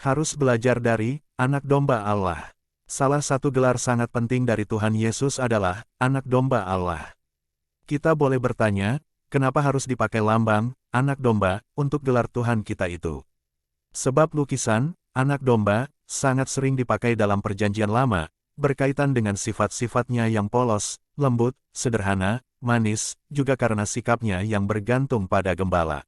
Harus belajar dari anak domba Allah. Salah satu gelar sangat penting dari Tuhan Yesus adalah anak domba Allah. Kita boleh bertanya, kenapa harus dipakai lambang anak domba untuk gelar Tuhan kita itu? Sebab lukisan anak domba sangat sering dipakai dalam Perjanjian Lama, berkaitan dengan sifat-sifatnya yang polos, lembut, sederhana, manis, juga karena sikapnya yang bergantung pada gembala.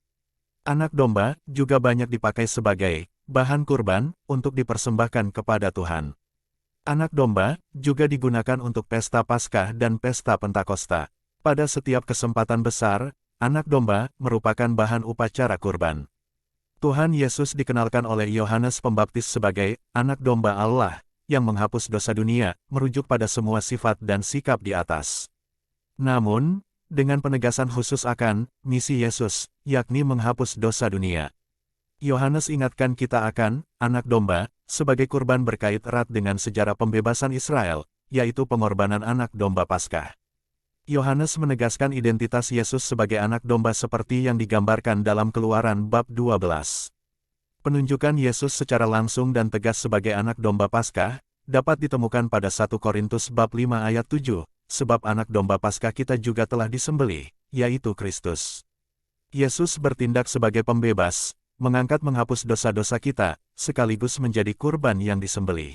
Anak domba juga banyak dipakai sebagai bahan kurban untuk dipersembahkan kepada Tuhan. Anak domba juga digunakan untuk pesta Paskah dan pesta Pentakosta. Pada setiap kesempatan besar, anak domba merupakan bahan upacara kurban. Tuhan Yesus dikenalkan oleh Yohanes Pembaptis sebagai anak domba Allah yang menghapus dosa dunia, merujuk pada semua sifat dan sikap di atas. Namun, dengan penegasan khusus akan misi Yesus, yakni menghapus dosa dunia. Yohanes ingatkan kita akan anak domba sebagai kurban berkait erat dengan sejarah pembebasan Israel, yaitu pengorbanan anak domba Paskah. Yohanes menegaskan identitas Yesus sebagai anak domba seperti yang digambarkan dalam Keluaran bab 12. Penunjukan Yesus secara langsung dan tegas sebagai anak domba Paskah dapat ditemukan pada 1 Korintus bab 5 ayat 7, sebab anak domba Paskah kita juga telah disembelih, yaitu Kristus. Yesus bertindak sebagai pembebas, mengangkat menghapus dosa-dosa kita, sekaligus menjadi kurban yang disembelih.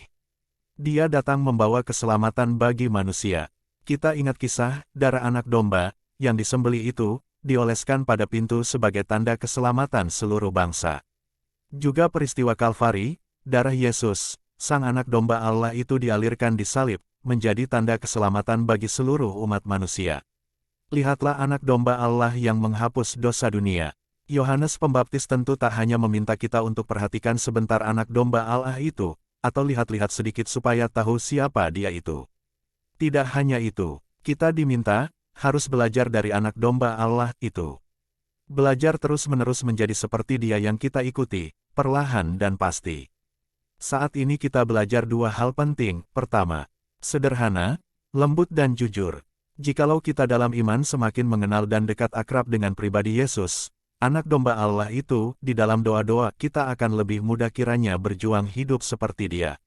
Dia datang membawa keselamatan bagi manusia. Kita ingat kisah darah anak domba yang disembelih itu, dioleskan pada pintu sebagai tanda keselamatan seluruh bangsa. Juga peristiwa Kalvari, darah Yesus, sang anak domba Allah itu dialirkan di salib, menjadi tanda keselamatan bagi seluruh umat manusia. Lihatlah anak domba Allah yang menghapus dosa dunia. Yohanes Pembaptis tentu tak hanya meminta kita untuk perhatikan sebentar anak domba Allah itu, atau lihat-lihat sedikit supaya tahu siapa dia itu. Tidak hanya itu, kita diminta, harus belajar dari anak domba Allah itu. Belajar terus-menerus menjadi seperti dia yang kita ikuti, perlahan dan pasti. Saat ini kita belajar dua hal penting. Pertama, sederhana, lembut dan jujur. Jikalau kita dalam iman semakin mengenal dan dekat akrab dengan pribadi Yesus, anak domba Allah itu, di dalam doa-doa kita akan lebih mudah kiranya berjuang hidup seperti dia.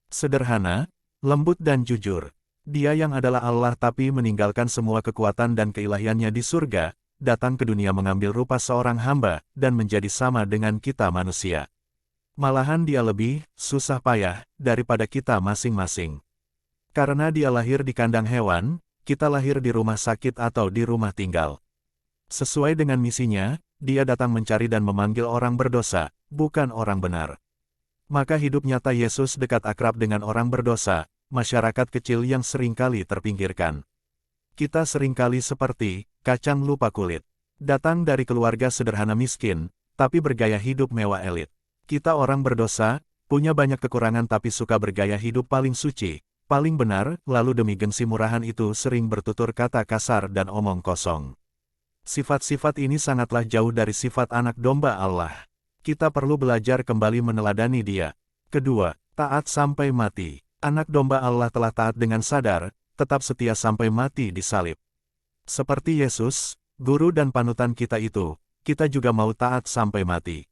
Sederhana, lembut dan jujur. Dia yang adalah Allah tapi meninggalkan semua kekuatan dan keilahiannya di surga, datang ke dunia mengambil rupa seorang hamba, dan menjadi sama dengan kita manusia. Malahan dia lebih susah payah daripada kita masing-masing. Karena dia lahir di kandang hewan, kita lahir di rumah sakit atau di rumah tinggal. Sesuai dengan misinya, dia datang mencari dan memanggil orang berdosa, bukan orang benar. Maka hidup nyata Yesus dekat akrab dengan orang berdosa, masyarakat kecil yang seringkali terpinggirkan. Kita seringkali seperti kacang lupa kulit. Datang dari keluarga sederhana miskin, tapi bergaya hidup mewah elit. Kita orang berdosa, punya banyak kekurangan tapi suka bergaya hidup paling suci, paling benar, lalu demi gengsi murahan itu sering bertutur kata kasar dan omong kosong. Sifat-sifat ini sangatlah jauh dari sifat anak domba Allah. Kita perlu belajar kembali meneladani dia. Kedua, taat sampai mati. Anak domba Allah telah taat dengan sadar, tetap setia sampai mati di salib. Seperti Yesus, guru dan panutan kita itu, kita juga mau taat sampai mati.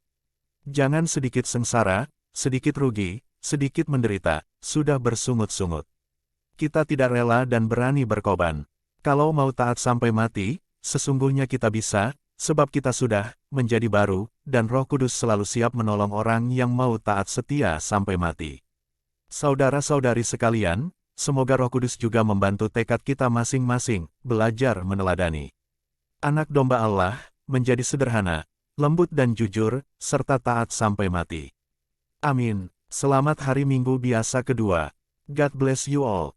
Jangan sedikit sengsara, sedikit rugi, sedikit menderita, sudah bersungut-sungut. Kita tidak rela dan berani berkorban. Kalau mau taat sampai mati, sesungguhnya kita bisa, sebab kita sudah menjadi baru, dan Roh Kudus selalu siap menolong orang yang mau taat setia sampai mati. Saudara-saudari sekalian, semoga Roh Kudus juga membantu tekad kita masing-masing, belajar meneladani anak domba Allah, menjadi sederhana, lembut dan jujur, serta taat sampai mati. Amin. Selamat Hari Minggu Biasa kedua. God bless you all.